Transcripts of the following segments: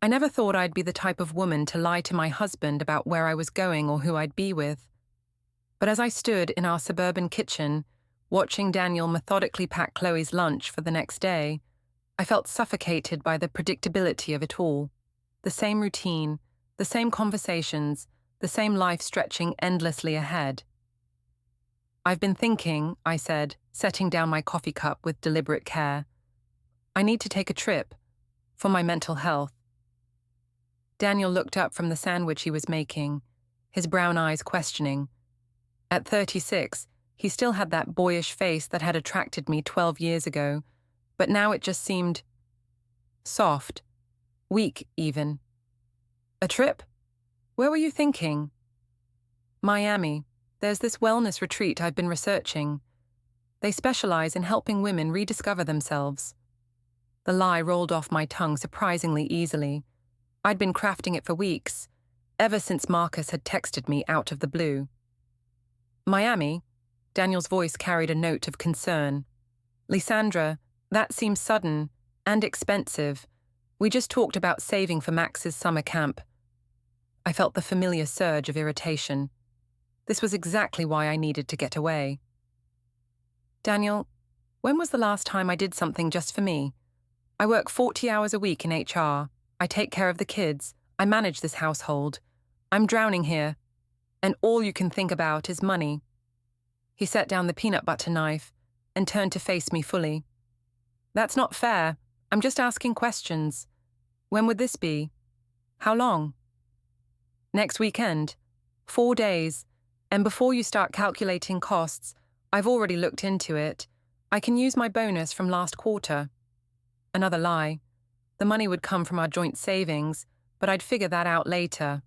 I never thought I'd be the type of woman to lie to my husband about where I was going or who I'd be with. But as I stood in our suburban kitchen, watching Daniel methodically pack Chloe's lunch for the next day, I felt suffocated by the predictability of it all. The same routine, the same conversations, the same life stretching endlessly ahead. "I've been thinking," I said, setting down my coffee cup with deliberate care. "I need to take a trip, for my mental health." Daniel looked up from the sandwich he was making, his brown eyes questioning. At 36, he still had that boyish face that had attracted me 12 years ago, but now it just seemed soft, weak even. "A trip? Where were you thinking?" "Miami. There's this wellness retreat I've been researching. They specialize in helping women rediscover themselves." The lie rolled off my tongue surprisingly easily. I'd been crafting it for weeks, ever since Marcus had texted me out of the blue. "Miami?" Daniel's voice carried a note of concern. "Lysandra, that seems sudden and expensive. We just talked about saving for Max's summer camp." I felt the familiar surge of irritation. This was exactly why I needed to get away. "Daniel, when was the last time I did something just for me? I work 40 hours a week in HR. I take care of the kids. I manage this household. I'm drowning here. And all you can think about is money." He set down the peanut butter knife and turned to face me fully. "That's not fair. I'm just asking questions. When would this be? How long?" "Next weekend. 4 days. And before you start calculating costs, I've already looked into it. I can use my bonus from last quarter." Another lie. The money would come from our joint savings, but I'd figure that out later.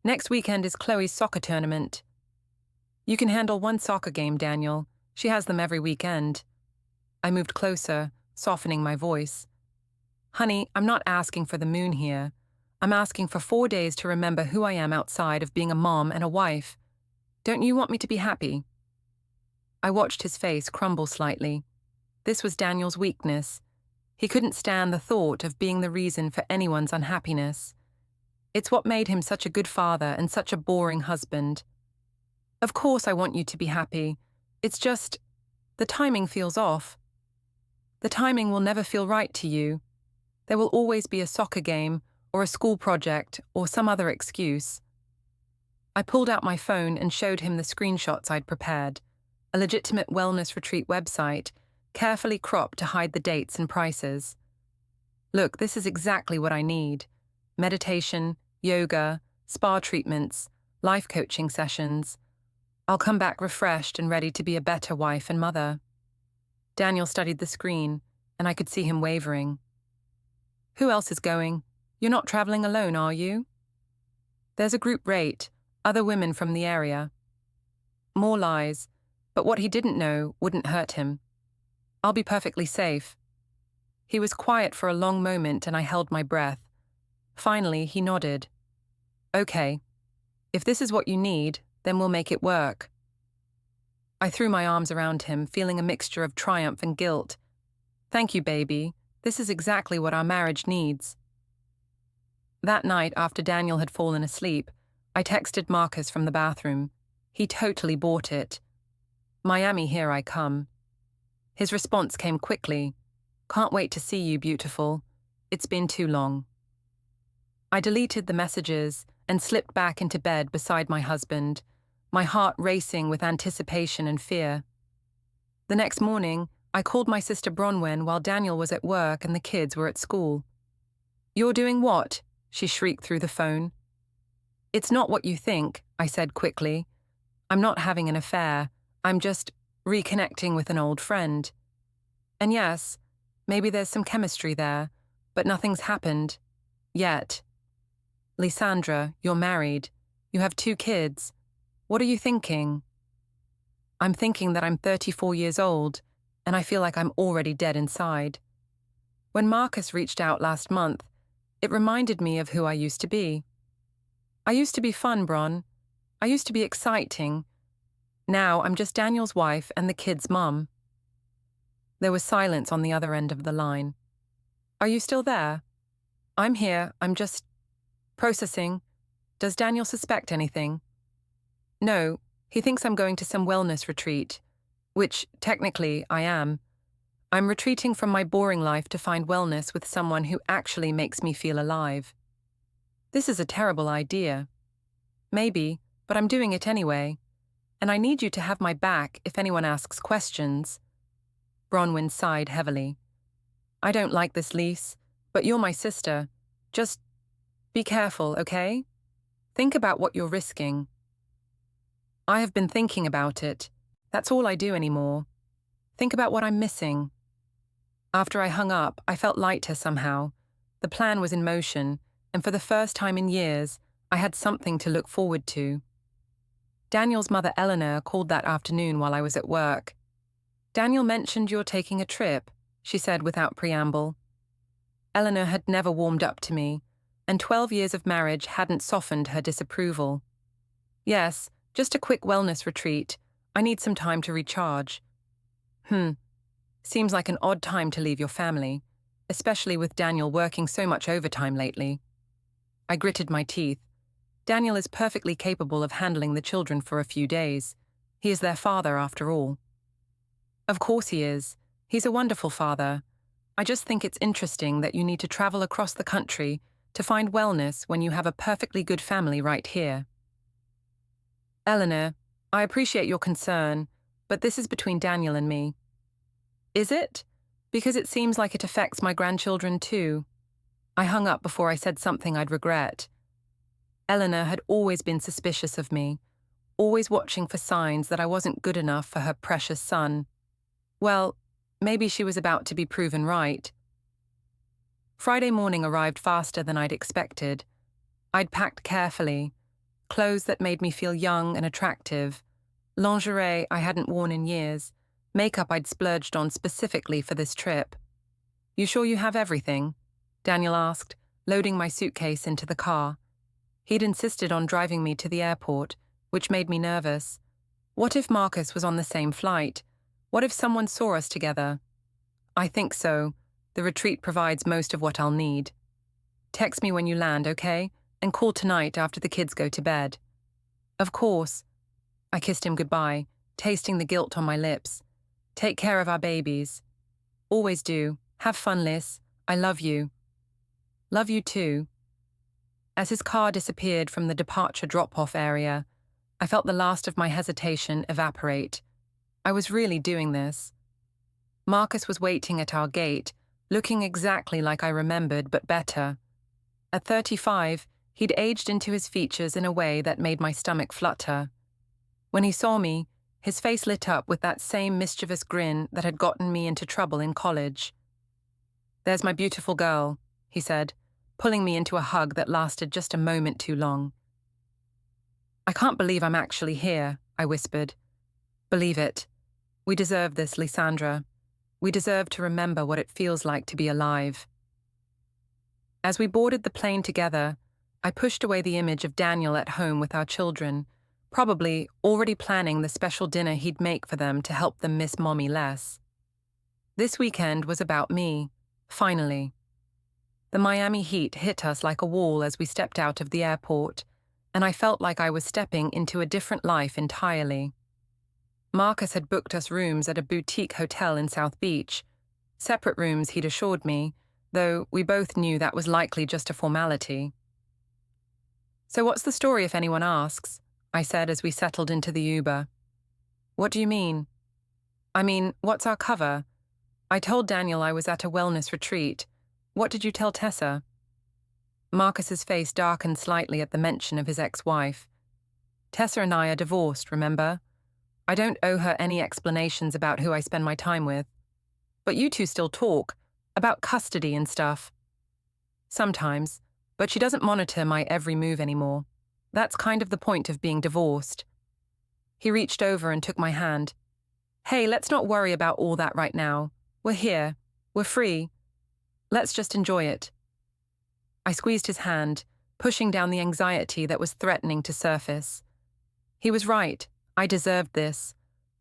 "Next weekend is Chloe's soccer tournament." "You can handle one soccer game, Daniel. She has them every weekend." I moved closer, softening my voice. "Honey, I'm not asking for the moon here. I'm asking for 4 days to remember who I am outside of being a mom and a wife. Don't you want me to be happy?" I watched his face crumble slightly. This was Daniel's weakness. He couldn't stand the thought of being the reason for anyone's unhappiness. It's what made him such a good father and such a boring husband. "Of course I want you to be happy. It's just, the timing feels off." "The timing will never feel right to you. There will always be a soccer game or a school project or some other excuse." I pulled out my phone and showed him the screenshots I'd prepared, a legitimate wellness retreat website, carefully cropped to hide the dates and prices. "Look, this is exactly what I need. Meditation, yoga, spa treatments, life coaching sessions. I'll come back refreshed and ready to be a better wife and mother." Daniel studied the screen, and I could see him wavering. "Who else is going? You're not traveling alone, are you?" "There's a group rate, other women from the area." More lies, but what he didn't know wouldn't hurt him. "I'll be perfectly safe." He was quiet for a long moment and I held my breath. Finally, he nodded. "Okay. If this is what you need, then we'll make it work." I threw my arms around him, feeling a mixture of triumph and guilt. "Thank you, baby. This is exactly what our marriage needs." That night, after Daniel had fallen asleep, I texted Marcus from the bathroom. He totally bought it. "Miami, here I come." His response came quickly. "Can't wait to see you, beautiful. It's been too long." I deleted the messages and slipped back into bed beside my husband, my heart racing with anticipation and fear. The next morning, I called my sister Bronwyn while Daniel was at work and the kids were at school. "You're doing what?" she shrieked through the phone. "It's not what you think," I said quickly. "I'm not having an affair. I'm just reconnecting with an old friend. And yes, maybe there's some chemistry there, but nothing's happened. Yet." "Lysandra, you're married. You have 2 kids. What are you thinking?" "I'm thinking that I'm 34 years old, and I feel like I'm already dead inside. When Marcus reached out last month, it reminded me of who I used to be. I used to be fun, Bron. I used to be exciting. Now I'm just Daniel's wife and the kids' mum." There was silence on the other end of the line. "Are you still there?" I'm here. I'm just processing. Does Daniel suspect anything? No, he thinks I'm going to some wellness retreat, which, technically, I am. I'm retreating from my boring life to find wellness with someone who actually makes me feel alive. This is a terrible idea. Maybe, but I'm doing it anyway. And I need you to have my back if anyone asks questions. Bronwyn sighed heavily. I don't like this, Lys, but you're my sister. Just be careful, okay? Think about what you're risking. I have been thinking about it. That's all I do anymore. Think about what I'm missing. After I hung up, I felt lighter somehow. The plan was in motion, and for the first time in years, I had something to look forward to. Daniel's mother Eleanor called that afternoon while I was at work. Daniel mentioned you're taking a trip, she said without preamble. Eleanor had never warmed up to me, and 12 years of marriage hadn't softened her disapproval. Yes, just a quick wellness retreat. I need some time to recharge. Seems like an odd time to leave your family, especially with Daniel working so much overtime lately. I gritted my teeth. Daniel is perfectly capable of handling the children for a few days. He is their father, after all. Of course he is. He's a wonderful father. I just think it's interesting that you need to travel across the country to find wellness when you have a perfectly good family right here. Eleanor, I appreciate your concern, but this is between Daniel and me. Is it? Because it seems like it affects my grandchildren too. I hung up before I said something I'd regret. Eleanor had always been suspicious of me, always watching for signs that I wasn't good enough for her precious son. Well, maybe she was about to be proven right. Friday morning arrived faster than I'd expected. I'd packed carefully, clothes that made me feel young and attractive, lingerie I hadn't worn in years, makeup I'd splurged on specifically for this trip. You sure you have everything? Daniel asked, loading my suitcase into the car. He'd insisted on driving me to the airport, which made me nervous. What if Marcus was on the same flight? What if someone saw us together? I think so. The retreat provides most of what I'll need. Text me when you land, okay? And call tonight after the kids go to bed. Of course. I kissed him goodbye, tasting the guilt on my lips. Take care of our babies. Always do. Have fun, Lys. I love you. Love you too. As his car disappeared from the departure drop-off area, I felt the last of my hesitation evaporate. I was really doing this. Marcus was waiting at our gate, looking exactly like I remembered, but better. At 35, he'd aged into his features in a way that made my stomach flutter. When he saw me, his face lit up with that same mischievous grin that had gotten me into trouble in college. There's my beautiful girl, he said, pulling me into a hug that lasted just a moment too long. I can't believe I'm actually here, I whispered. Believe it. We deserve this, Lysandra. We deserve to remember what it feels like to be alive. As we boarded the plane together, I pushed away the image of Daniel at home with our children, probably already planning the special dinner he'd make for them to help them miss Mommy less. This weekend was about me, finally. The Miami heat hit us like a wall as we stepped out of the airport, and I felt like I was stepping into a different life entirely. Marcus had booked us rooms at a boutique hotel in South Beach. Separate rooms, he'd assured me, though we both knew that was likely just a formality. So what's the story if anyone asks? I said as we settled into the Uber. What do you mean? I mean, what's our cover? I told Daniel I was at a wellness retreat. What did you tell Tessa? Marcus's face darkened slightly at the mention of his ex-wife. Tessa and I are divorced, remember? I don't owe her any explanations about who I spend my time with. But you two still talk, about custody and stuff. Sometimes, but she doesn't monitor my every move anymore. That's kind of the point of being divorced. He reached over and took my hand. Hey, let's not worry about all that right now. We're here. We're free. Let's just enjoy it. I squeezed his hand, pushing down the anxiety that was threatening to surface. He was right. I deserved this.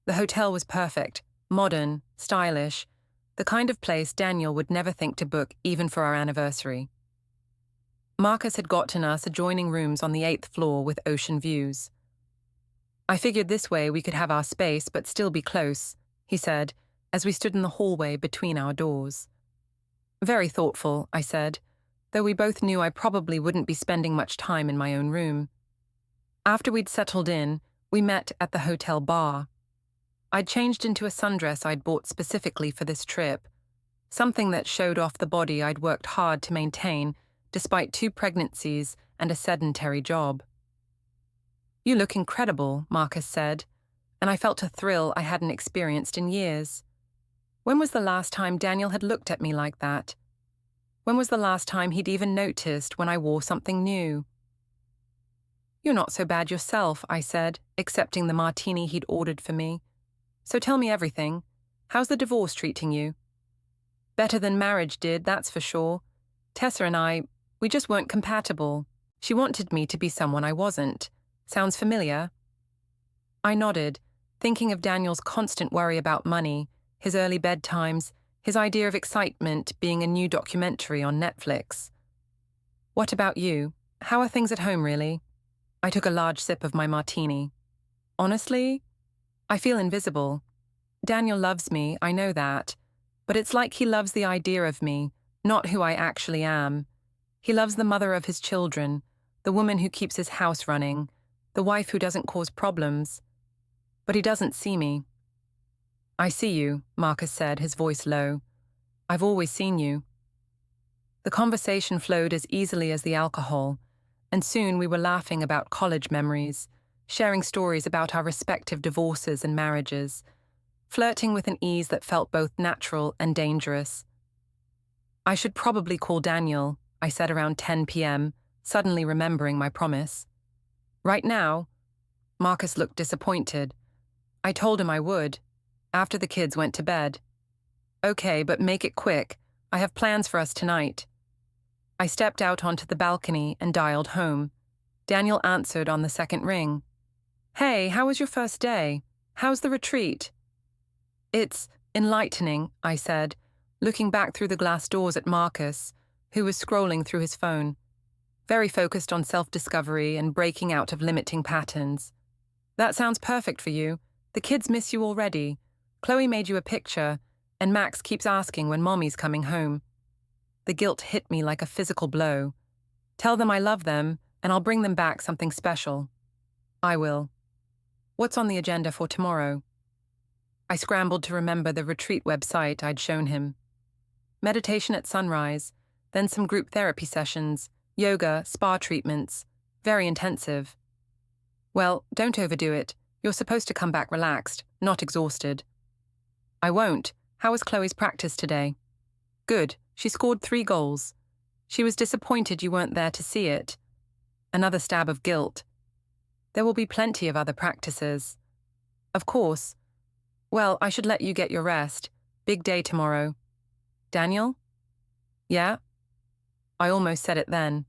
The hotel was perfect, modern, stylish, the kind of place Daniel would never think to book even for our anniversary. Marcus had gotten us adjoining rooms on the 8th floor with ocean views. I figured this way we could have our space but still be close, he said, as we stood in the hallway between our doors. Very thoughtful, I said, though we both knew I probably wouldn't be spending much time in my own room. After we'd settled in, we met at the hotel bar. I'd changed into a sundress I'd bought specifically for this trip, something that showed off the body I'd worked hard to maintain despite 2 pregnancies and a sedentary job. You look incredible, Marcus said, and I felt a thrill I hadn't experienced in years. When was the last time Daniel had looked at me like that? When was the last time he'd even noticed when I wore something new? You're not so bad yourself, I said, accepting the martini he'd ordered for me. So tell me everything. How's the divorce treating you? Better than marriage did, that's for sure. Tessa and I, we just weren't compatible. She wanted me to be someone I wasn't. Sounds familiar? I nodded, thinking of Daniel's constant worry about money, his early bedtimes, his idea of excitement being a new documentary on Netflix. What about you? How are things at home, really? I took a large sip of my martini. Honestly, I feel invisible. Daniel loves me, I know that, but it's like he loves the idea of me, not who I actually am. He loves the mother of his children, the woman who keeps his house running, the wife who doesn't cause problems. But he doesn't see me. I see you, Marcus said, his voice low. I've always seen you. The conversation flowed as easily as the alcohol, and soon we were laughing about college memories, sharing stories about our respective divorces and marriages, flirting with an ease that felt both natural and dangerous. I should probably call Daniel, I said around 10 p.m., suddenly remembering my promise. Right now? Marcus looked disappointed. I told him I would, after the kids went to bed. Okay, but make it quick. I have plans for us tonight. I stepped out onto the balcony and dialed home. Daniel answered on the second ring. Hey, how was your first day? How's the retreat? It's enlightening, I said, looking back through the glass doors at Marcus, who was scrolling through his phone, very focused on self-discovery and breaking out of limiting patterns. That sounds perfect for you. The kids miss you already. Chloe made you a picture, and Max keeps asking when Mommy's coming home. The guilt hit me like a physical blow. Tell them I love them, and I'll bring them back something special. I will. What's on the agenda for tomorrow? I scrambled to remember the retreat website I'd shown him. Meditation at sunrise, then some group therapy sessions, yoga, spa treatments, very intensive. Well, don't overdo it. You're supposed to come back relaxed, not exhausted. I won't. How was Chloe's practice today? Good. She scored 3 goals. She was disappointed you weren't there to see it. Another stab of guilt. There will be plenty of other practices. Of course. Well, I should let you get your rest. Big day tomorrow. Daniel? Yeah? I almost said it then.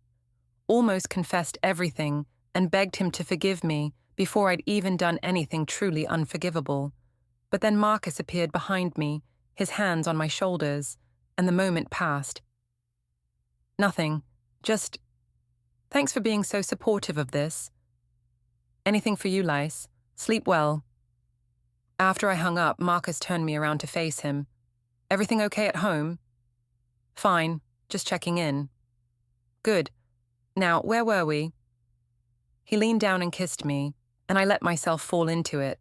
Almost confessed everything and begged him to forgive me before I'd even done anything truly unforgivable. But then Marcus appeared behind me, his hands on my shoulders, and the moment passed. Nothing. Just, thanks for being so supportive of this. Anything for you, Lys. Sleep well. After I hung up, Marcus turned me around to face him. Everything okay at home? Fine. Just checking in. Good. Now, where were we? He leaned down and kissed me, and I let myself fall into it.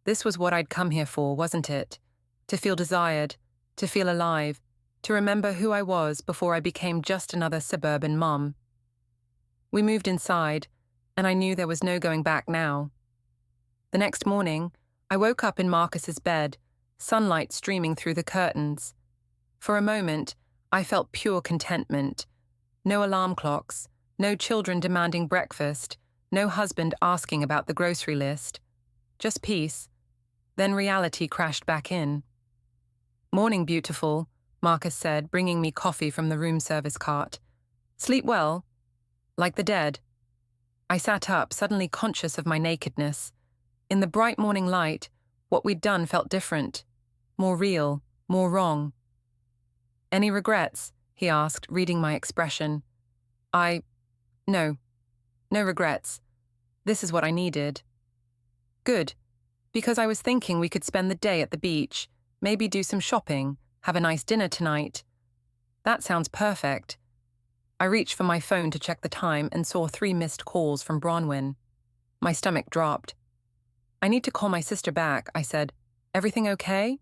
This was what I'd come here for, wasn't it? To feel desired, to feel alive, to remember who I was before I became just another suburban mom. We moved inside, and I knew there was no going back now. The next morning, I woke up in Marcus's bed, sunlight streaming through the curtains. For a moment, I felt pure contentment. No alarm clocks, no children demanding breakfast, no husband asking about the grocery list. Just peace. Then reality crashed back in. Morning, beautiful, Marcus said, bringing me coffee from the room service cart. Sleep well? Like the dead. I sat up, suddenly conscious of my nakedness. In the bright morning light, what we'd done felt different. More real, more wrong. Any regrets? He asked, reading my expression. No, no regrets. This is what I needed. Good, because I was thinking we could spend the day at the beach, maybe do some shopping, have a nice dinner tonight. That sounds perfect. I reached for my phone to check the time and saw 3 missed calls from Bronwyn. My stomach dropped. I need to call my sister back, I said. Everything okay?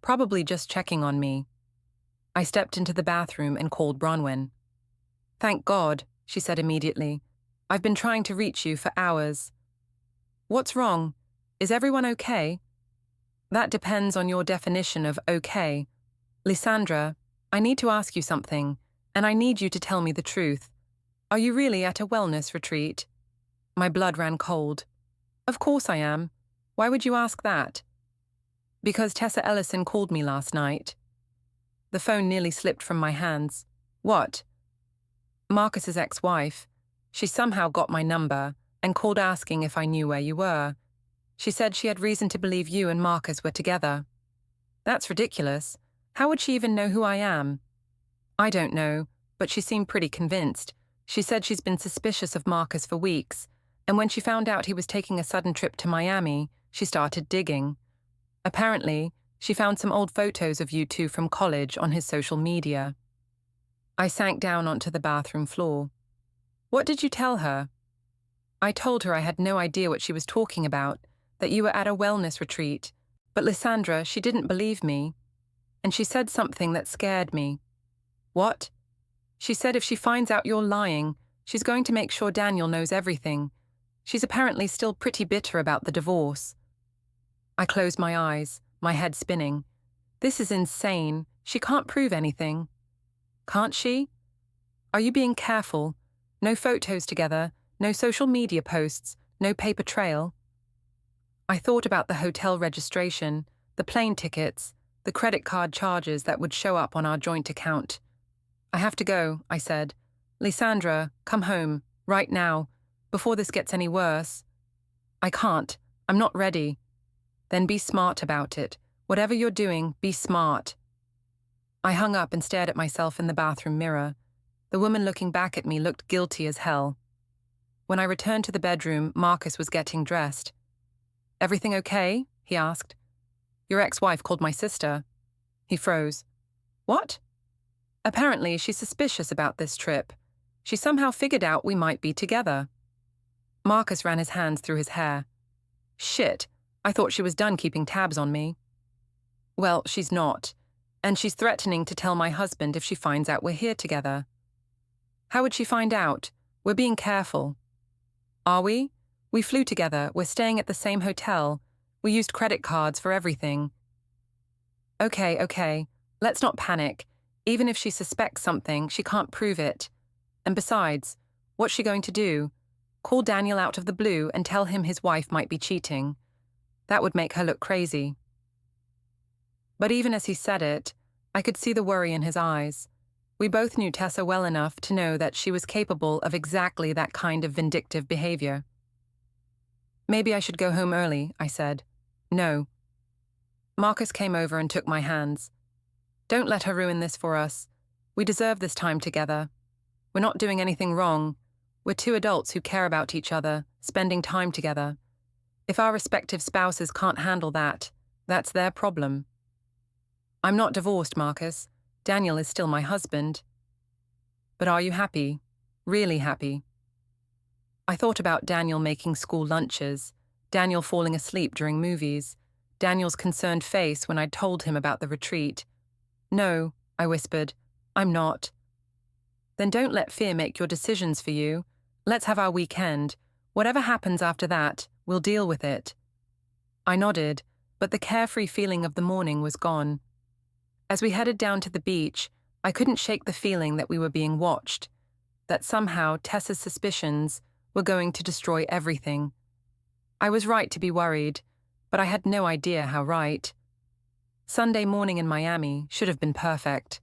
Probably just checking on me. I stepped into the bathroom and called Bronwyn. Thank God, she said immediately. I've been trying to reach you for hours. What's wrong? Is everyone okay? That depends on your definition of okay. Lysandra, I need to ask you something, and I need you to tell me the truth. Are you really at a wellness retreat? My blood ran cold. Of course I am. Why would you ask that? Because Tessa Ellison called me last night. The phone nearly slipped from my hands. What? Marcus's ex-wife. She somehow got my number and called asking if I knew where you were. She said she had reason to believe you and Marcus were together. That's ridiculous. How would she even know who I am? I don't know, but she seemed pretty convinced. She said she's been suspicious of Marcus for weeks, and when she found out he was taking a sudden trip to Miami, she started digging. Apparently, she found some old photos of you two from college on his social media. I sank down onto the bathroom floor. What did you tell her? I told her I had no idea what she was talking about, that you were at a wellness retreat, but Lysandra, she didn't believe me. And she said something that scared me. What? She said if she finds out you're lying, she's going to make sure Daniel knows everything. She's apparently still pretty bitter about the divorce. I closed my eyes, my head spinning. This is insane. She can't prove anything. Can't she? Are you being careful? No photos together, no social media posts, no paper trail. I thought about the hotel registration, the plane tickets, the credit card charges that would show up on our joint account. I have to go, I said. Lysandra, come home, right now, before this gets any worse. I can't. I'm not ready. Then be smart about it. Whatever you're doing, be smart. I hung up and stared at myself in the bathroom mirror. The woman looking back at me looked guilty as hell. When I returned to the bedroom, Marcus was getting dressed. Everything okay? He asked. Your ex-wife called my sister. He froze. What? Apparently, she's suspicious about this trip. She somehow figured out we might be together. Marcus ran his hands through his hair. Shit, I thought she was done keeping tabs on me. Well, she's not. And she's threatening to tell my husband if she finds out we're here together. How would she find out? We're being careful. Are we? We flew together. We're staying at the same hotel. We used credit cards for everything. Okay. Let's not panic. Even if she suspects something, she can't prove it. And besides, what's she going to do? Call Daniel out of the blue and tell him his wife might be cheating. That would make her look crazy. But even as he said it, I could see the worry in his eyes. We both knew Tessa well enough to know that she was capable of exactly that kind of vindictive behavior. Maybe I should go home early, I said. No. Marcus came over and took my hands. Don't let her ruin this for us. We deserve this time together. We're not doing anything wrong. We're two adults who care about each other, spending time together. If our respective spouses can't handle that, that's their problem. I'm not divorced, Marcus. Daniel is still my husband. But are you happy? Really happy? I thought about Daniel making school lunches, Daniel falling asleep during movies, Daniel's concerned face when I'd told him about the retreat. No, I whispered, I'm not. Then don't let fear make your decisions for you. Let's have our weekend. Whatever happens after that, we'll deal with it. I nodded, but the carefree feeling of the morning was gone. As we headed down to the beach, I couldn't shake the feeling that we were being watched, that somehow Tessa's suspicions were going to destroy everything. I was right to be worried, but I had no idea how right. Sunday morning in Miami should have been perfect.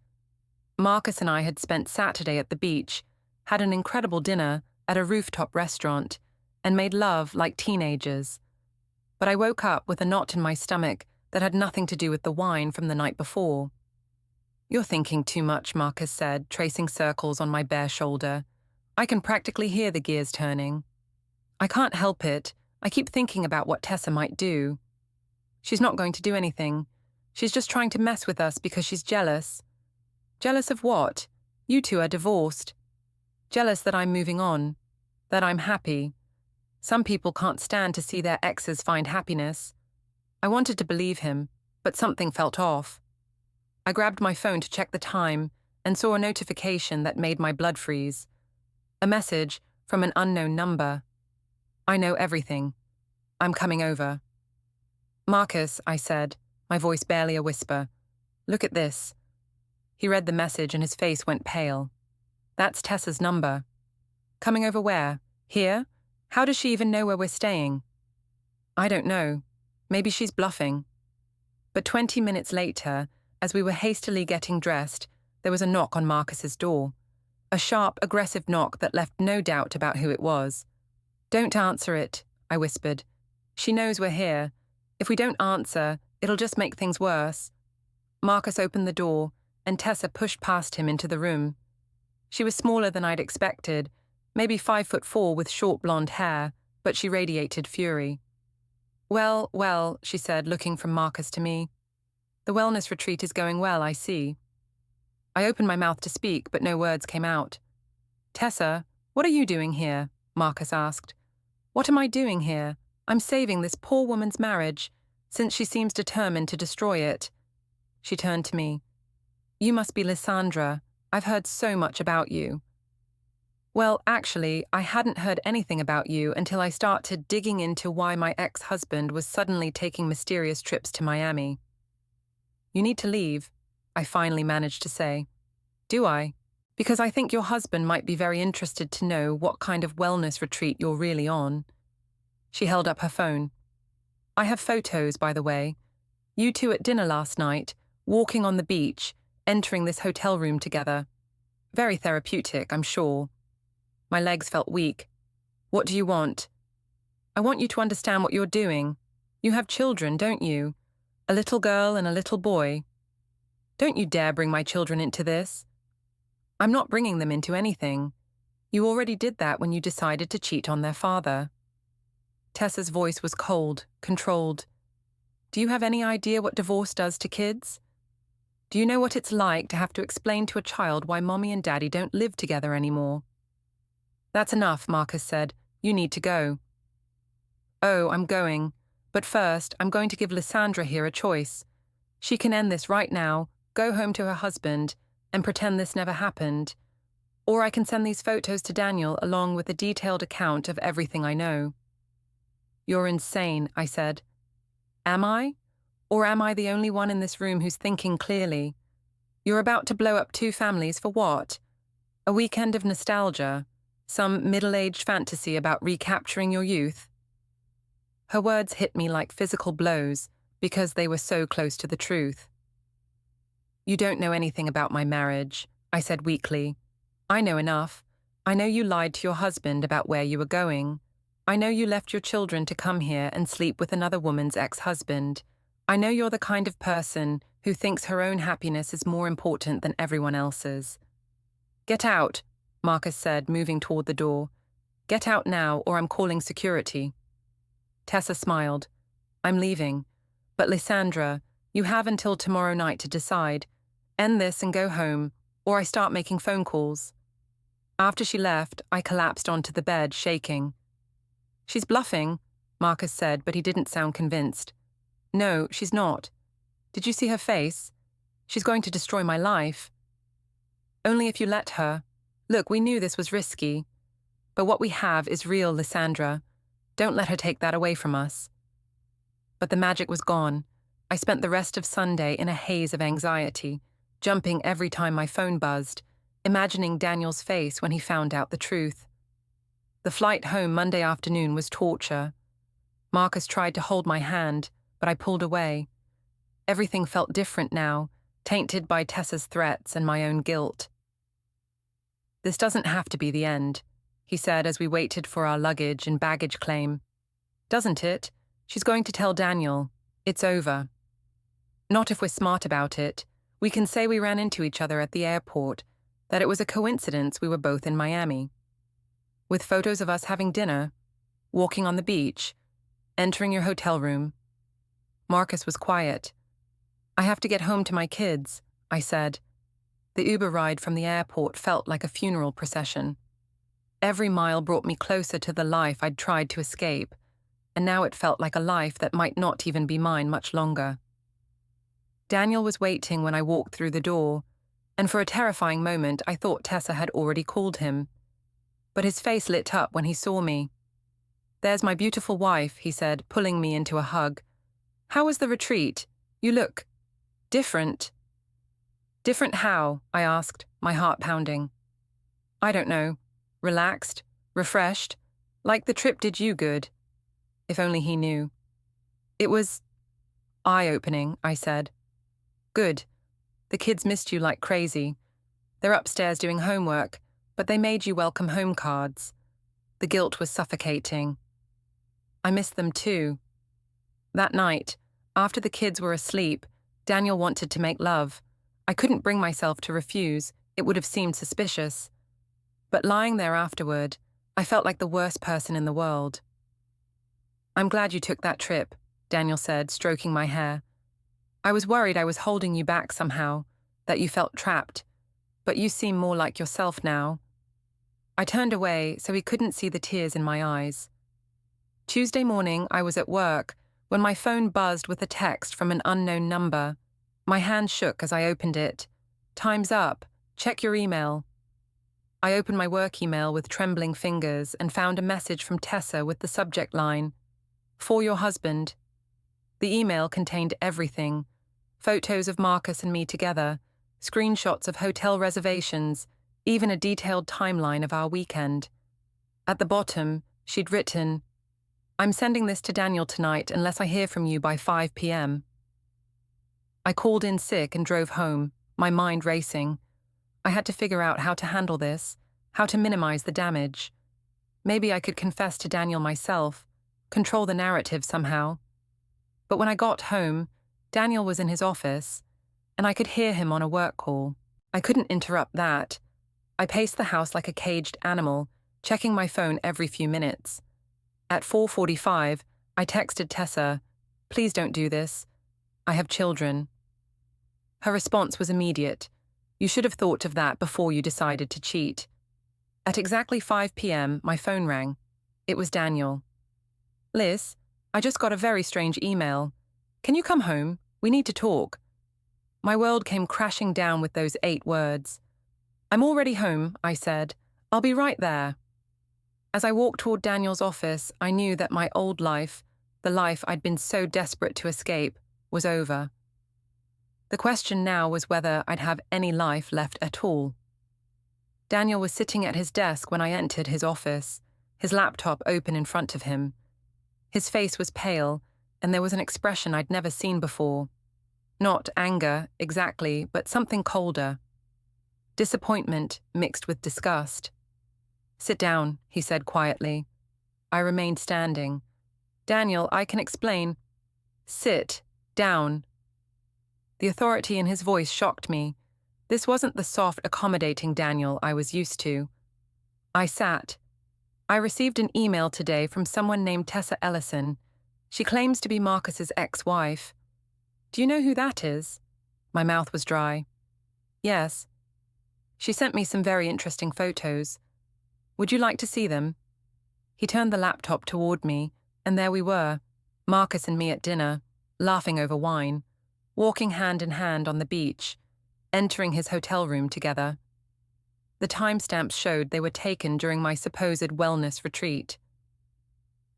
Marcus and I had spent Saturday at the beach, had an incredible dinner at a rooftop restaurant, and made love like teenagers. But I woke up with a knot in my stomach that had nothing to do with the wine from the night before. You're thinking too much, Marcus said, tracing circles on my bare shoulder. I can practically hear the gears turning. I can't help it. I keep thinking about what Tessa might do. She's not going to do anything. She's just trying to mess with us because she's jealous. Jealous of what? You two are divorced. Jealous that I'm moving on. That I'm happy. Some people can't stand to see their exes find happiness. I wanted to believe him, but something felt off. I grabbed my phone to check the time and saw a notification that made my blood freeze. A message from an unknown number. I know everything. I'm coming over. Marcus, I said, my voice barely a whisper. Look at this. He read the message and his face went pale. That's Tessa's number. Coming over where? Here? How does she even know where we're staying? I don't know. Maybe she's bluffing. But 20 minutes later, as we were hastily getting dressed, there was a knock on Marcus's door. A sharp, aggressive knock that left no doubt about who it was. Don't answer it, I whispered. She knows we're here. If we don't answer, it'll just make things worse. Marcus opened the door, and Tessa pushed past him into the room. She was smaller than I'd expected, maybe 5'4" with short blonde hair, but she radiated fury. Well, she said, looking from Marcus to me. The wellness retreat is going well, I see. I opened my mouth to speak, but no words came out. Tessa, what are you doing here? Marcus asked. What am I doing here? I'm saving this poor woman's marriage, since she seems determined to destroy it. She turned to me. You must be Lysandra. I've heard so much about you. Well, actually, I hadn't heard anything about you until I started digging into why my ex-husband was suddenly taking mysterious trips to Miami. You need to leave, I finally managed to say. Do I? Because I think your husband might be very interested to know what kind of wellness retreat you're really on. She held up her phone. I have photos, by the way. You two at dinner last night, walking on the beach, entering this hotel room together. Very therapeutic, I'm sure. My legs felt weak. What do you want? I want you to understand what you're doing. You have children, don't you? A little girl and a little boy. Don't you dare bring my children into this. I'm not bringing them into anything. You already did that when you decided to cheat on their father. Tessa's voice was cold, controlled. Do you have any idea what divorce does to kids? Do you know what it's like to have to explain to a child why mommy and daddy don't live together anymore? That's enough, Marcus said. You need to go. Oh, I'm going. But first, I'm going to give Lysandra here a choice. She can end this right now, go home to her husband, and pretend this never happened. Or I can send these photos to Daniel along with a detailed account of everything I know. You're insane, I said. Am I? Or am I the only one in this room who's thinking clearly? You're about to blow up 2 families for what? A weekend of nostalgia? Some middle-aged fantasy about recapturing your youth? Her words hit me like physical blows because they were so close to the truth. You don't know anything about my marriage, I said weakly. I know enough. I know you lied to your husband about where you were going. I know you left your children to come here and sleep with another woman's ex-husband. I know you're the kind of person who thinks her own happiness is more important than everyone else's. Get out, Marcus said, moving toward the door. Get out now, or I'm calling security. Tessa smiled. I'm leaving. But Lysandra, you have until tomorrow night to decide. End this and go home, or I start making phone calls. After she left, I collapsed onto the bed, shaking. She's bluffing, Marcus said, but he didn't sound convinced. No, she's not. Did you see her face? She's going to destroy my life. Only if you let her. Look, we knew this was risky. But what we have is real, Lysandra. Don't let her take that away from us. But the magic was gone. I spent the rest of Sunday in a haze of anxiety, jumping every time my phone buzzed, imagining Daniel's face when he found out the truth. The flight home Monday afternoon was torture. Marcus tried to hold my hand, but I pulled away. Everything felt different now, tainted by Tessa's threats and my own guilt. This doesn't have to be the end, he said as we waited for our luggage and baggage claim. Doesn't it? She's going to tell Daniel. It's over. Not if we're smart about it. We can say we ran into each other at the airport, that it was a coincidence we were both in Miami. With photos of us having dinner, walking on the beach, entering your hotel room. Marcus was quiet. I have to get home to my kids, I said. The Uber ride from the airport felt like a funeral procession. Every mile brought me closer to the life I'd tried to escape, and now it felt like a life that might not even be mine much longer. Daniel was waiting when I walked through the door, and for a terrifying moment I thought Tessa had already called him. But his face lit up when he saw me. "There's my beautiful wife," he said, pulling me into a hug. "How was the retreat? You look different." "Different how?" I asked, my heart pounding. "I don't know. Relaxed, refreshed, like the trip did you good." If only he knew. "It was eye-opening," I said. "Good. The kids missed you like crazy. They're upstairs doing homework, but they made you welcome home cards. The guilt was suffocating. I missed them too. That night, after the kids were asleep, Daniel wanted to make love. I couldn't bring myself to refuse. It would have seemed suspicious. But lying there afterward, I felt like the worst person in the world. "I'm glad you took that trip," Daniel said, stroking my hair. "I was worried I was holding you back somehow, that you felt trapped, but you seem more like yourself now." I turned away so he couldn't see the tears in my eyes. Tuesday morning, I was at work when my phone buzzed with a text from an unknown number. My hand shook as I opened it. "Time's up. Check your email." I opened my work email with trembling fingers and found a message from Tessa with the subject line, "For your husband." The email contained everything: photos of Marcus and me together, screenshots of hotel reservations, even a detailed timeline of our weekend. At the bottom, she'd written, "I'm sending this to Daniel tonight unless I hear from you by 5 p.m. I called in sick and drove home, my mind racing. I had to figure out how to handle this, how to minimize the damage. Maybe I could confess to Daniel myself, control the narrative somehow. But when I got home, Daniel was in his office, and I could hear him on a work call. I couldn't interrupt that. I paced the house like a caged animal, checking my phone every few minutes. At 4:45, I texted Tessa, "Please don't do this. I have children." Her response was immediate. "You should have thought of that before you decided to cheat." At exactly 5 p.m., my phone rang. It was Daniel. "Liz, I just got a very strange email. Can you come home? We need to talk." My world came crashing down with those 8 words. "I'm already home," I said. "I'll be right there." As I walked toward Daniel's office, I knew that my old life, the life I'd been so desperate to escape, was over. The question now was whether I'd have any life left at all. Daniel was sitting at his desk when I entered his office, his laptop open in front of him. His face was pale, and there was an expression I'd never seen before. Not anger, exactly, but something colder. Disappointment mixed with disgust. "Sit down," he said quietly. I remained standing. "Daniel, I can explain." "Sit down." The authority in his voice shocked me. This wasn't the soft, accommodating Daniel I was used to. I sat. "I received an email today from someone named Tessa Ellison. She claims to be Marcus's ex-wife. Do you know who that is?" My mouth was dry. "Yes. She sent me some very interesting photos. Would you like to see them?" He turned the laptop toward me, and there we were, Marcus and me at dinner, laughing over wine, walking hand in hand on the beach, entering his hotel room together. The timestamps showed they were taken during my supposed wellness retreat.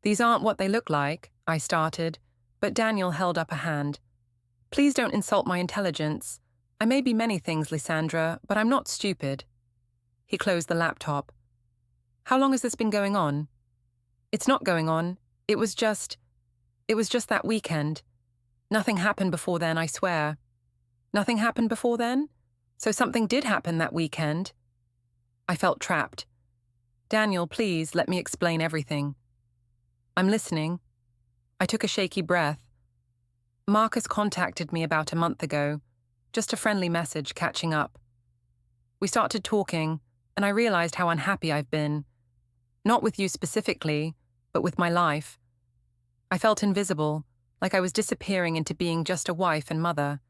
"These aren't what they look like," I started, but Daniel held up a hand. "Please don't insult my intelligence. I may be many things, Lysandra, but I'm not stupid." He closed the laptop. "How long has this been going on?" "It's not going on. It was just that weekend. Nothing happened before then, I swear." "Nothing happened before then? So something did happen that weekend?" I felt trapped. "Daniel, please let me explain everything." "I'm listening." I took a shaky breath. "Marcus contacted me about a month ago. Just a friendly message catching up. We started talking, and I realized how unhappy I've been. Not with you specifically, but with my life. I felt invisible, like I was disappearing into being just a wife and mother.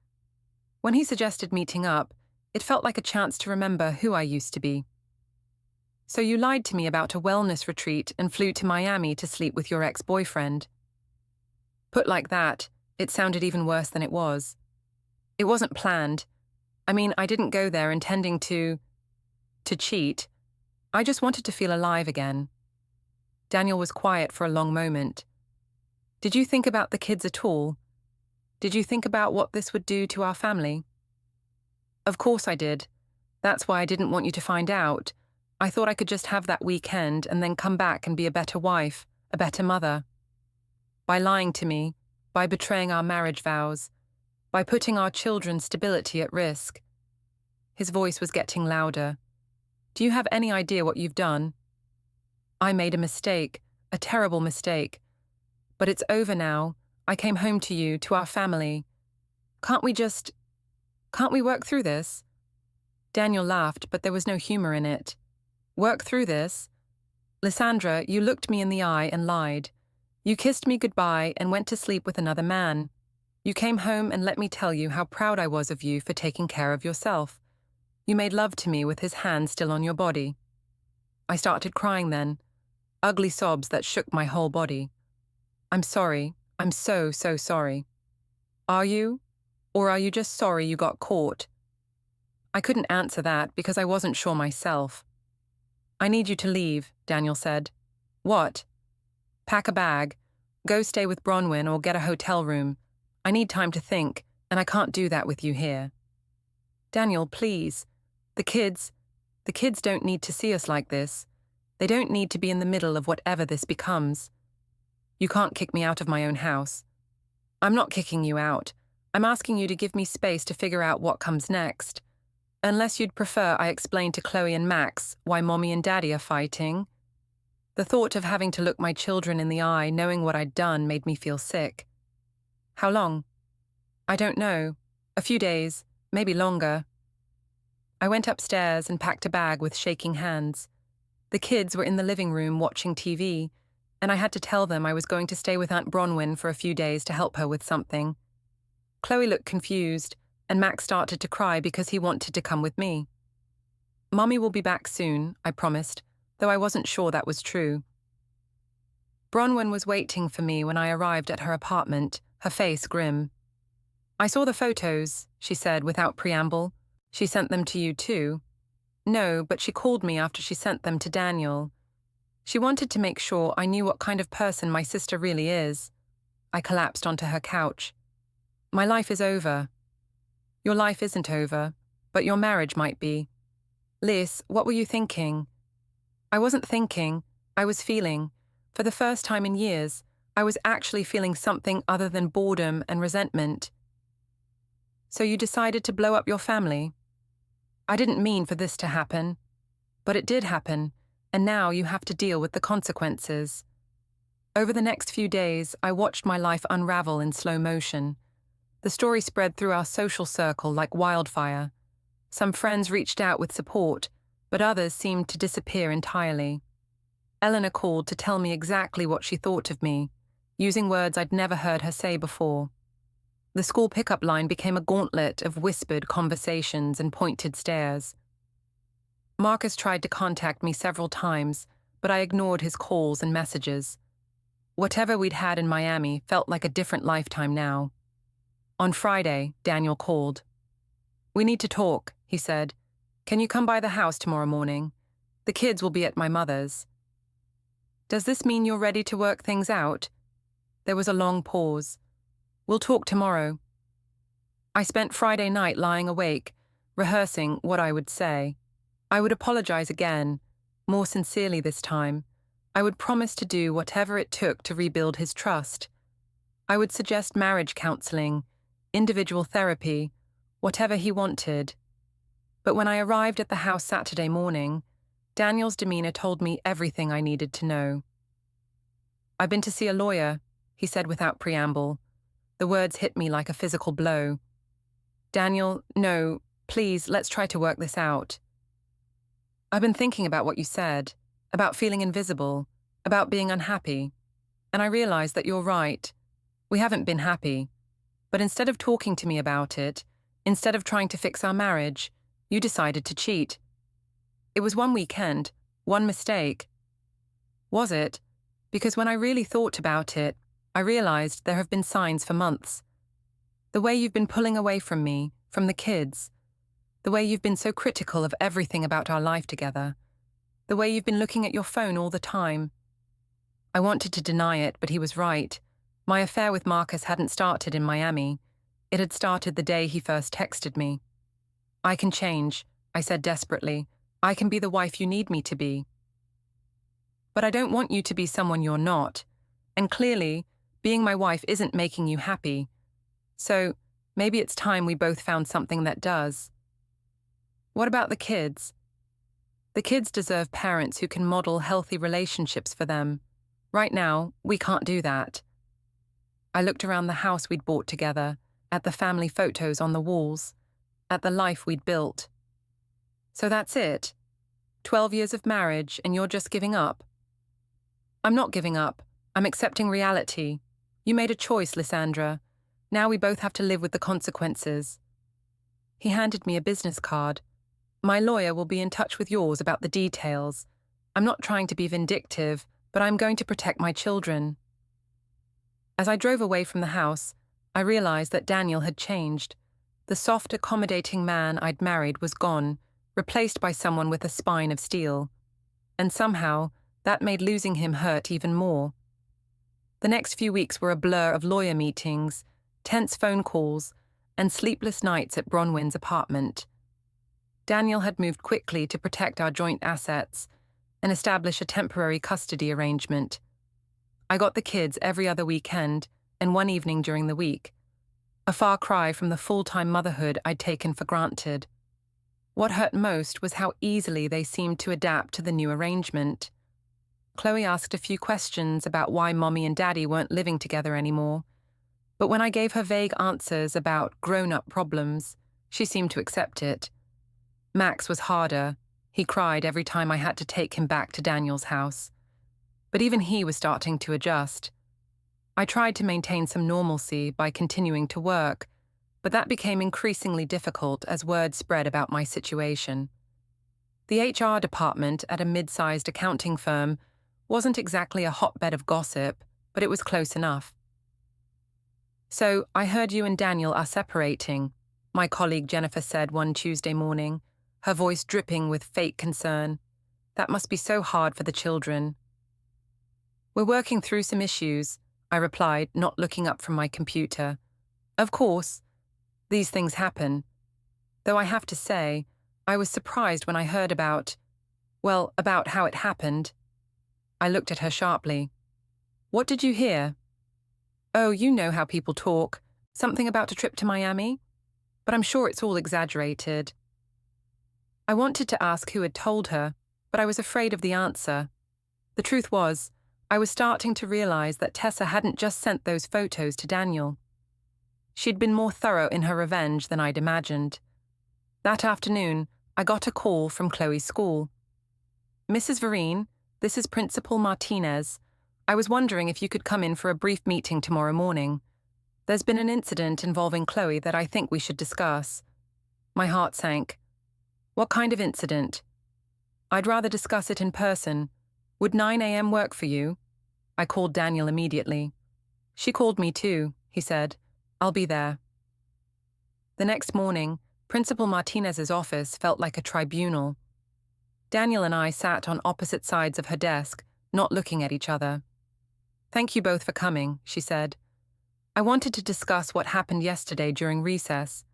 When he suggested meeting up, it felt like a chance to remember who I used to be. So you lied to me about a wellness retreat and flew to Miami to sleep with your ex-boyfriend. Put like that, it sounded even worse than it was. It wasn't planned. I mean, I didn't go there intending to cheat. I just wanted to feel alive again. Daniel was quiet for a long moment. Did you think about the kids at all? Did you think about what this would do to our family? Of course I did. That's why I didn't want you to find out. I thought I could just have that weekend and then come back and be a better wife, a better mother. By lying to me, by betraying our marriage vows, by putting our children's stability at risk. His voice was getting louder. Do you have any idea what you've done? I made a mistake, a terrible mistake. But it's over now. I came home to you, to our family. Can't we work through this? Daniel laughed, but there was no humor in it. Work through this? Lysandra, you looked me in the eye and lied. You kissed me goodbye and went to sleep with another man. You came home and let me tell you how proud I was of you for taking care of yourself. You made love to me with his hand still on your body. I started crying then, ugly sobs that shook my whole body. I'm sorry. I'm so, so sorry. Are you? Or are you just sorry you got caught? I couldn't answer that because I wasn't sure myself. I need you to leave, Daniel said. What? Pack a bag. Go stay with Bronwyn or get a hotel room. I need time to think, and I can't do that with you here. Daniel, please. The kids don't need to see us like this. They don't need to be in the middle of whatever this becomes. You can't kick me out of my own house. I'm not kicking you out. I'm asking you to give me space to figure out what comes next. Unless you'd prefer I explain to Chloe and Max why Mommy and Daddy are fighting. The thought of having to look my children in the eye knowing what I'd done made me feel sick. How long? I don't know. A few days, maybe longer. I went upstairs and packed a bag with shaking hands. The kids were in the living room watching TV, and I had to tell them I was going to stay with Aunt Bronwyn for a few days to help her with something. Chloe looked confused, and Max started to cry because he wanted to come with me. Mommy will be back soon, I promised, though I wasn't sure that was true. Bronwyn was waiting for me when I arrived at her apartment, her face grim. I saw the photos, she said without preamble. She sent them to you too. No, but she called me after she sent them to Daniel. She wanted to make sure I knew what kind of person my sister really is. I collapsed onto her couch. My life is over. Your life isn't over, but your marriage might be. Lys, what were you thinking? I wasn't thinking, I was feeling. For the first time in years, I was actually feeling something other than boredom and resentment. So you decided to blow up your family? I didn't mean for this to happen. But it did happen, and now you have to deal with the consequences. Over the next few days, I watched my life unravel in slow motion. The story spread through our social circle like wildfire. Some friends reached out with support, but others seemed to disappear entirely. Eleanor called to tell me exactly what she thought of me, using words I'd never heard her say before. The school pickup line became a gauntlet of whispered conversations and pointed stares. Marcus tried to contact me several times, but I ignored his calls and messages. Whatever we'd had in Miami felt like a different lifetime now. On Friday, Daniel called. We need to talk, he said. Can you come by the house tomorrow morning? The kids will be at my mother's. Does this mean you're ready to work things out? There was a long pause. We'll talk tomorrow. I spent Friday night lying awake, rehearsing what I would say. I would apologize again, more sincerely this time. I would promise to do whatever it took to rebuild his trust. I would suggest marriage counseling, individual therapy, whatever he wanted. But when I arrived at the house Saturday morning, Daniel's demeanor told me everything I needed to know. I've been to see a lawyer, he said without preamble. The words hit me like a physical blow. Daniel, no, please, let's try to work this out. I've been thinking about what you said, about feeling invisible, about being unhappy, and I realize that you're right. We haven't been happy. But instead of talking to me about it, instead of trying to fix our marriage, you decided to cheat. It was one weekend, one mistake. Was it? Because when I really thought about it, I realized there have been signs for months. The way you've been pulling away from me, from the kids. The way you've been so critical of everything about our life together. The way you've been looking at your phone all the time. I wanted to deny it, but he was right. My affair with Marcus hadn't started in Miami. It had started the day he first texted me. I can change, I said desperately. I can be the wife you need me to be. But I don't want you to be someone you're not. And clearly, being my wife isn't making you happy. So, maybe it's time we both found something that does. What about the kids? The kids deserve parents who can model healthy relationships for them. Right now, we can't do that. I looked around the house we'd bought together, at the family photos on the walls, at the life we'd built. So that's it? 12 years of marriage and you're just giving up? I'm not giving up. I'm accepting reality. You made a choice, Lysandra. Now we both have to live with the consequences. He handed me a business card. My lawyer will be in touch with yours about the details. I'm not trying to be vindictive, but I'm going to protect my children. As I drove away from the house, I realized that Daniel had changed. The soft, accommodating man I'd married was gone, replaced by someone with a spine of steel. And somehow, that made losing him hurt even more. The next few weeks were a blur of lawyer meetings, tense phone calls, and sleepless nights at Bronwyn's apartment. Daniel had moved quickly to protect our joint assets and establish a temporary custody arrangement. I got the kids every other weekend and one evening during the week, a far cry from the full-time motherhood I'd taken for granted. What hurt most was how easily they seemed to adapt to the new arrangement. Chloe asked a few questions about why Mommy and Daddy weren't living together anymore, but when I gave her vague answers about grown-up problems, she seemed to accept it. Max was harder. He cried every time I had to take him back to Daniel's house. But even he was starting to adjust. I tried to maintain some normalcy by continuing to work, but that became increasingly difficult as word spread about my situation. The HR department at a mid-sized accounting firm wasn't exactly a hotbed of gossip, but it was close enough. "So, I heard you and Daniel are separating," my colleague Jennifer said one Tuesday morning, her voice dripping with fake concern. "That must be so hard for the children." "We're working through some issues," I replied, not looking up from my computer. "Of course, these things happen. Though I have to say, I was surprised when I heard about how it happened." I looked at her sharply. "What did you hear?" "Oh, you know how people talk. Something about a trip to Miami? But I'm sure it's all exaggerated." I wanted to ask who had told her, but I was afraid of the answer. The truth was, I was starting to realize that Tessa hadn't just sent those photos to Daniel. She'd been more thorough in her revenge than I'd imagined. That afternoon, I got a call from Chloe's school. "Mrs. Vereen, this is Principal Martinez. I was wondering if you could come in for a brief meeting tomorrow morning. There's been an incident involving Chloe that I think we should discuss." My heart sank. "What kind of incident?" "I'd rather discuss it in person. Would 9 a.m. work for you?" I called Daniel immediately. "She called me too," he said. "I'll be there." The next morning, Principal Martinez's office felt like a tribunal. Daniel and I sat on opposite sides of her desk, not looking at each other. "Thank you both for coming," she said. "I wanted to discuss what happened yesterday during recess.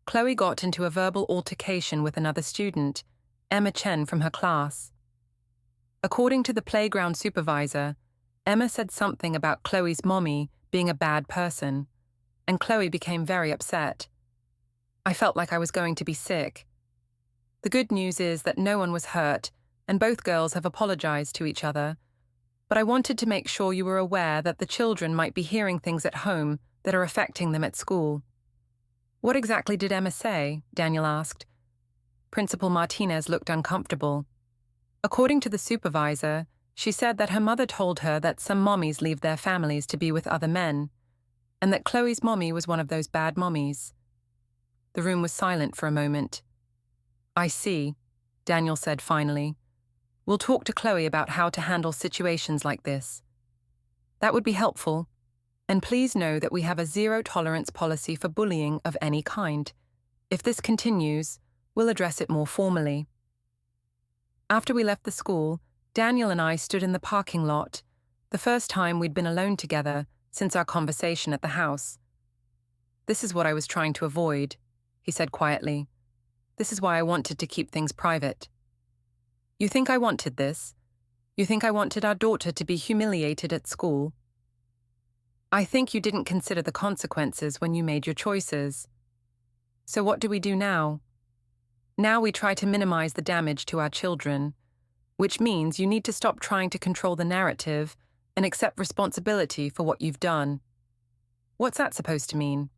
Chloe got into a verbal altercation with another student, Emma Chen from her class. According to the playground supervisor, Emma said something about Chloe's mommy being a bad person, and Chloe became very upset. I felt like I was going to be sick. The good news is that no one was hurt, and both girls have apologized to each other, but I wanted to make sure you were aware that the children might be hearing things at home that are affecting them at school." What exactly did Emma say? Daniel asked. Principal Martinez looked uncomfortable. According to the supervisor, she said that her mother told her that some mommies leave their families to be with other men, and that Chloe's mommy was one of those bad mommies. The room was silent for a moment. I see, Daniel said finally. We'll talk to Chloe about how to handle situations like this. That would be helpful. And please know that we have a zero-tolerance policy for bullying of any kind. If this continues, we'll address it more formally. After we left the school, Daniel and I stood in the parking lot, the first time we'd been alone together since our conversation at the house. This is what I was trying to avoid, he said quietly. This is why I wanted to keep things private. You think I wanted this? You think I wanted our daughter to be humiliated at school? I think you didn't consider the consequences when you made your choices. So what do we do now? Now we try to minimize the damage to our children, which means you need to stop trying to control the narrative and accept responsibility for what you've done. What's that supposed to mean?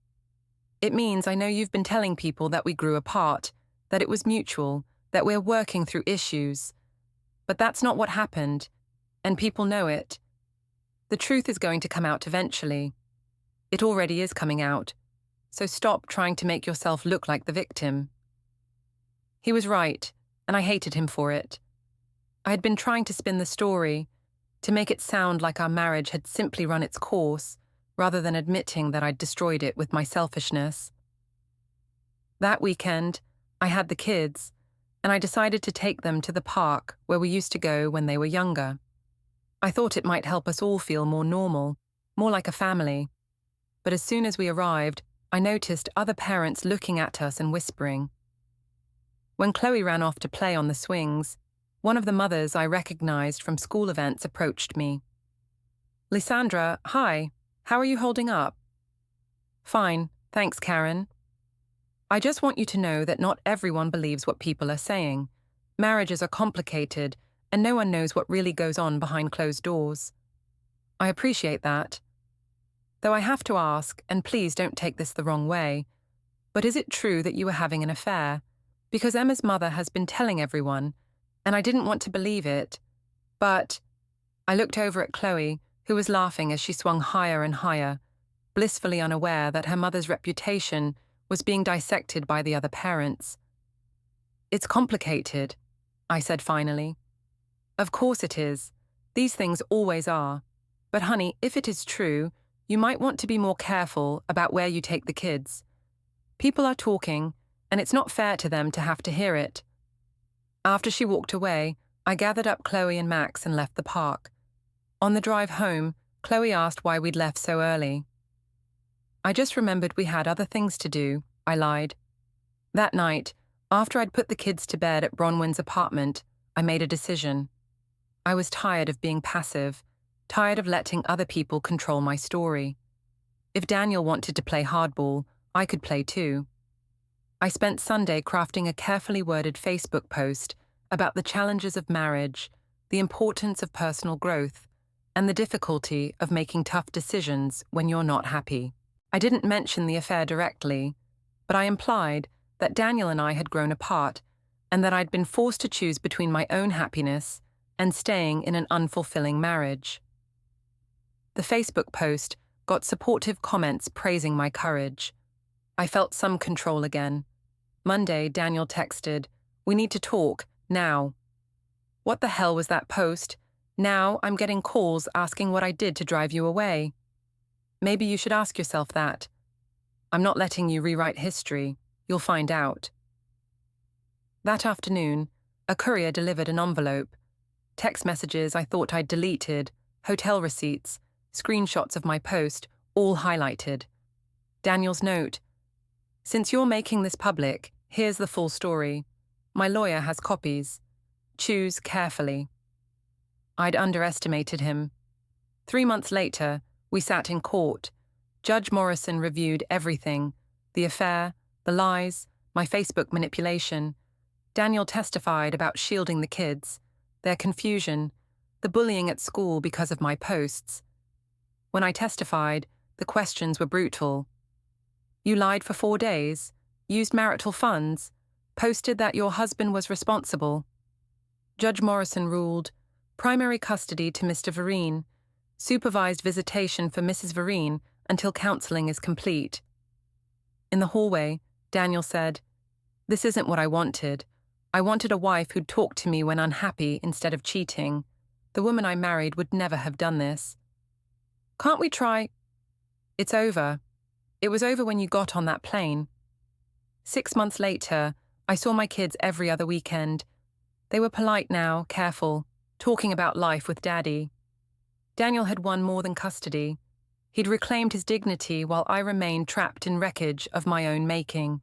It means I know you've been telling people that we grew apart, that it was mutual, that we're working through issues. But that's not what happened, and people know it. The truth is going to come out eventually. It already is coming out, so stop trying to make yourself look like the victim. He was right, and I hated him for it. I had been trying to spin the story, to make it sound like our marriage had simply run its course, rather than admitting that I'd destroyed it with my selfishness. That weekend, I had the kids, and I decided to take them to the park where we used to go when they were younger. I thought it might help us all feel more normal, more like a family. But as soon as we arrived, I noticed other parents looking at us and whispering. When Chloe ran off to play on the swings, one of the mothers I recognized from school events approached me. Lysandra, hi, how are you holding up? Fine, thanks, Karen. I just want you to know that not everyone believes what people are saying. Marriages are complicated, and no one knows what really goes on behind closed doors. I appreciate that. Though I have to ask, and please don't take this the wrong way, but is it true that you were having an affair? Because Emma's mother has been telling everyone, and I didn't want to believe it. But I looked over at Chloe, who was laughing as she swung higher and higher, blissfully unaware that her mother's reputation was being dissected by the other parents. It's complicated, I said finally. Of course it is. These things always are. But honey, if it is true, you might want to be more careful about where you take the kids. People are talking, and it's not fair to them to have to hear it. After she walked away, I gathered up Chloe and Max and left the park. On the drive home, Chloe asked why we'd left so early. I just remembered we had other things to do, I lied. That night, after I'd put the kids to bed at Bronwyn's apartment, I made a decision. I was tired of being passive, tired of letting other people control my story. If Daniel wanted to play hardball, I could play too. I spent Sunday crafting a carefully worded Facebook post about the challenges of marriage, the importance of personal growth, and the difficulty of making tough decisions when you're not happy. I didn't mention the affair directly, but I implied that Daniel and I had grown apart and that I'd been forced to choose between my own happiness and staying in an unfulfilling marriage. The Facebook post got supportive comments praising my courage. I felt some control again. Monday, Daniel texted, "We need to talk, now." What the hell was that post? Now I'm getting calls asking what I did to drive you away. Maybe you should ask yourself that. I'm not letting you rewrite history. You'll find out. That afternoon, a courier delivered an envelope. Text messages I thought I'd deleted, hotel receipts, screenshots of my post, all highlighted. Daniel's note: "Since you're making this public, here's the full story. My lawyer has copies. Choose carefully." I'd underestimated him. 3 months later, we sat in court. Judge Morrison reviewed everything: the affair, the lies, my Facebook manipulation. Daniel testified about shielding the kids, their confusion, the bullying at school because of my posts. When I testified, the questions were brutal. You lied for 4 days, used marital funds, posted that your husband was responsible. Judge Morrison ruled primary custody to Mr. Vereen, supervised visitation for Mrs. Vereen until counseling is complete. In the hallway, Daniel said, "This isn't what I wanted. I wanted a wife who'd talk to me when unhappy instead of cheating. The woman I married would never have done this. Can't we try?" "It's over. It was over when you got on that plane." 6 months later, I saw my kids every other weekend. They were polite now, careful, talking about life with Daddy. Daniel had won more than custody. He'd reclaimed his dignity while I remained trapped in wreckage of my own making.